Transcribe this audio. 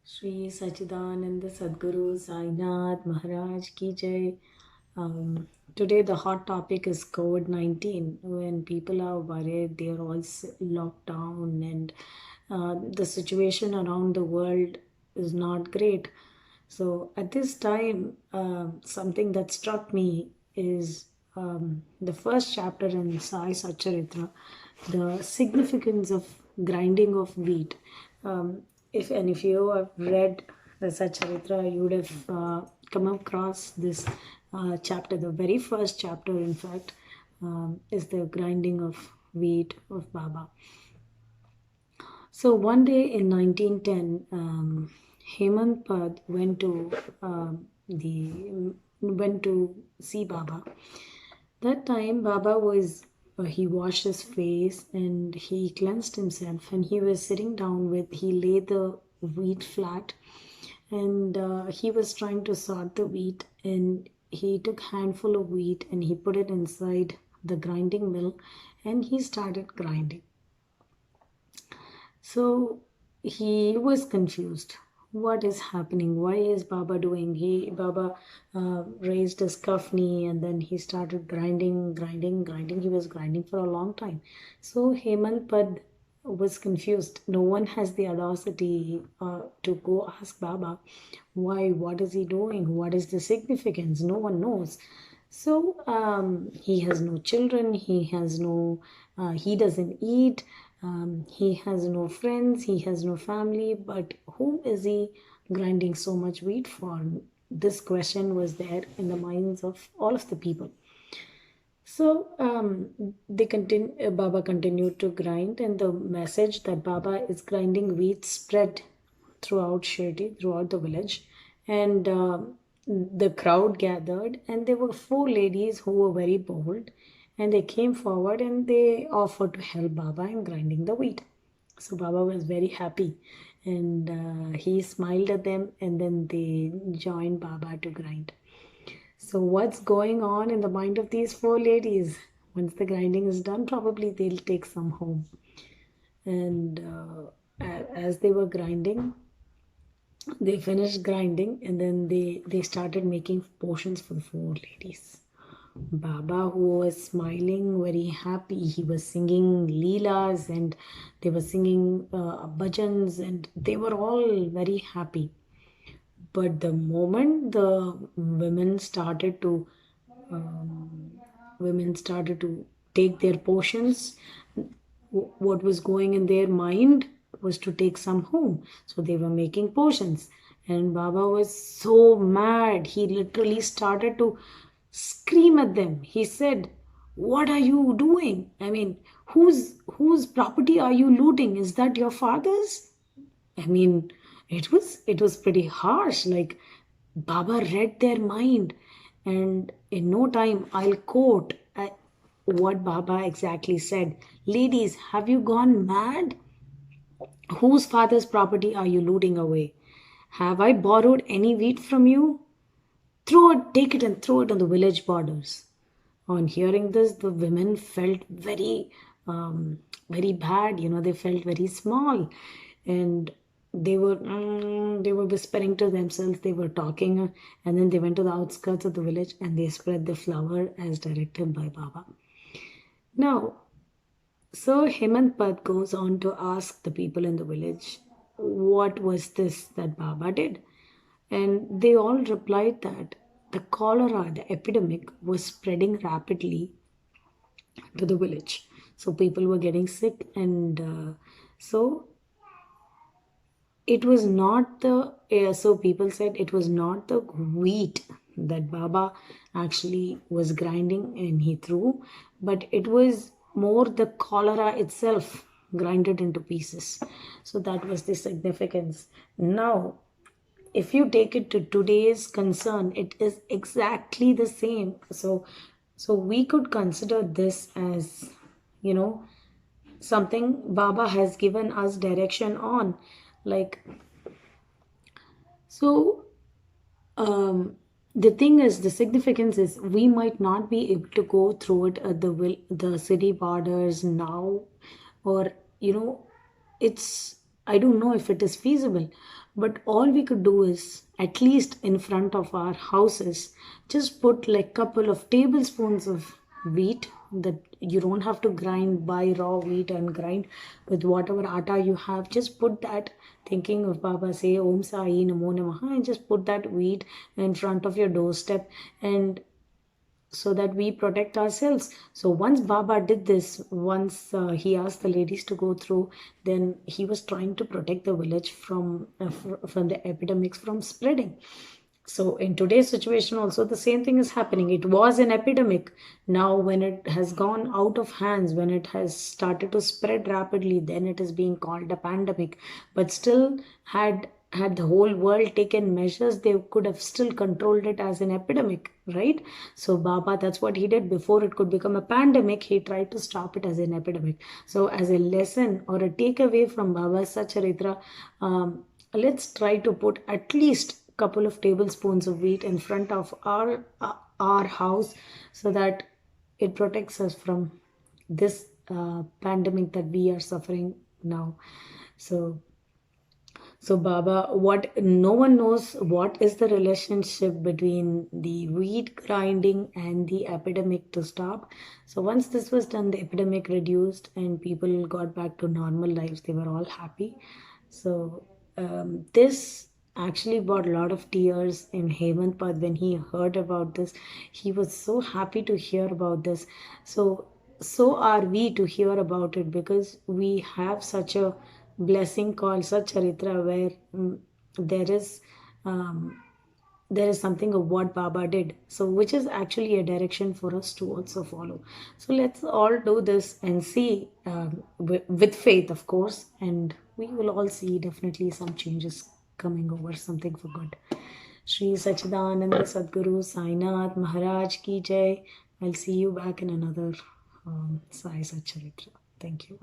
Shri Sachidananda Sadguru Sainath Maharaj Ki Jai. Today the hot topic is COVID-19. When people are worried, they are all locked down, and the situation around the world is not great. So at this time, something that struck me is the first chapter in Sai Satcharitram, the significance of grinding of wheat. If you have read the Satcharitra, you would have come across this chapter. The very first chapter, in fact, is the grinding of wheat of Baba. So one day in 1910, Hemant Pad went to see Baba. That time, Baba was he washed his face and he cleansed himself, and he was sitting down with he laid the wheat flat, and he was trying to sort the wheat, and he took handful of wheat and he put it inside the grinding mill, and he started grinding. So he was confused. What is happening? Why is Baba doing? Baba raised his cuff knee and then he started grinding. He was grinding for a long time. So Hemant Pad was confused. No one has the audacity to go ask Baba why. What is he doing? What is the significance? No one knows. So he has no children. He has no. He doesn't eat. He has no friends, he has no family, but whom is he grinding so much wheat for? This question was there in the minds of all of the people. So Baba continued to grind, and the message that Baba is grinding wheat spread throughout Shirdi, throughout the village, and the crowd gathered, and there were four ladies who were very bold, and they came forward and they offered to help Baba in grinding the wheat. So Baba was very happy, and he smiled at them, and then they joined Baba to grind. So what's going on in the mind of these four ladies? Once the grinding is done, probably they'll take some home. And as they were grinding, they finished grinding, and then they started making potions for the four ladies. Baba, who was smiling, very happy, he was singing Leelas, and they were singing bhajans, and they were all very happy. But the moment the women started to take their portions, what was going in their mind was to take some home. So they were making potions, and Baba was so mad. He literally started to scream at them. He said, "What are you doing? I mean, whose property are you looting? Is that your father's?" I mean, it was pretty harsh. Like, Baba read their mind, and in no time, I'll quote what Baba exactly said. "Ladies, have you gone mad? Whose father's property are you looting away? Have I borrowed any wheat from you? Throw it, take it, and throw it on the village borders." On hearing this, the women felt very bad. They felt very small, and they were whispering to themselves. They were talking, and then they went to the outskirts of the village and they spread the flour as directed by Baba. Now, so Hemant Pad goes on to ask the people in the village, what was this that Baba did? And they all replied that the cholera, the epidemic, was spreading rapidly to the village. So people were getting sick, and so it was not so people said it was not the wheat that Baba actually was grinding and he threw, but it was more the cholera itself grinded into pieces. So that was the significance. Now, if you take it to today's concern, it is exactly the same. So we could consider this as, you know something Baba has given us direction on. Like, so the thing is, the significance is, we might not be able to go through it at the city borders now, or it's I don't know if it is feasible, but all we could do is, at least in front of our houses, just put like couple of tablespoons of wheat. That you don't have to grind, buy raw wheat and grind with whatever atta you have. Just put that, thinking of Baba, say Om Sai Namo Namaha, and just put that wheat in front of your doorstep, and so that we protect ourselves. So once Baba did this, once he asked the ladies to go through, then he was trying to protect the village from the epidemics from spreading. So in today's situation also the same thing is happening. It was an epidemic. Now when it has gone out of hands, when it has started to spread rapidly, then it is being called a pandemic. But still, had the whole world taken measures, they could have still controlled it as an epidemic, right? So Baba, that's what he did. Before it could become a pandemic, he tried to stop it as an epidemic. So as a lesson or a takeaway from Baba's Satcharitra, let's try to put at least couple of tablespoons of wheat in front of our house, so that it protects us from this pandemic that we are suffering now. So so Baba, what no one knows what is the relationship between the wheat grinding and the epidemic to stop. So once this was done, the epidemic reduced and people got back to normal lives. They were all happy. So this actually brought a lot of tears in Hemant Pad when he heard about this. He was so happy to hear about this. So are we to hear about it, because we have such a blessing called Satcharitra, where there is um, there is something of what Baba did. So which is actually a direction for us to also follow. So let's all do this and see, with faith, of course, and we will all see definitely some changes coming over, something for good. Shri Sachidananda Sadguru Sainath Maharaj ki jai. I'll see you back in another Sai Satcharitra. Thank you.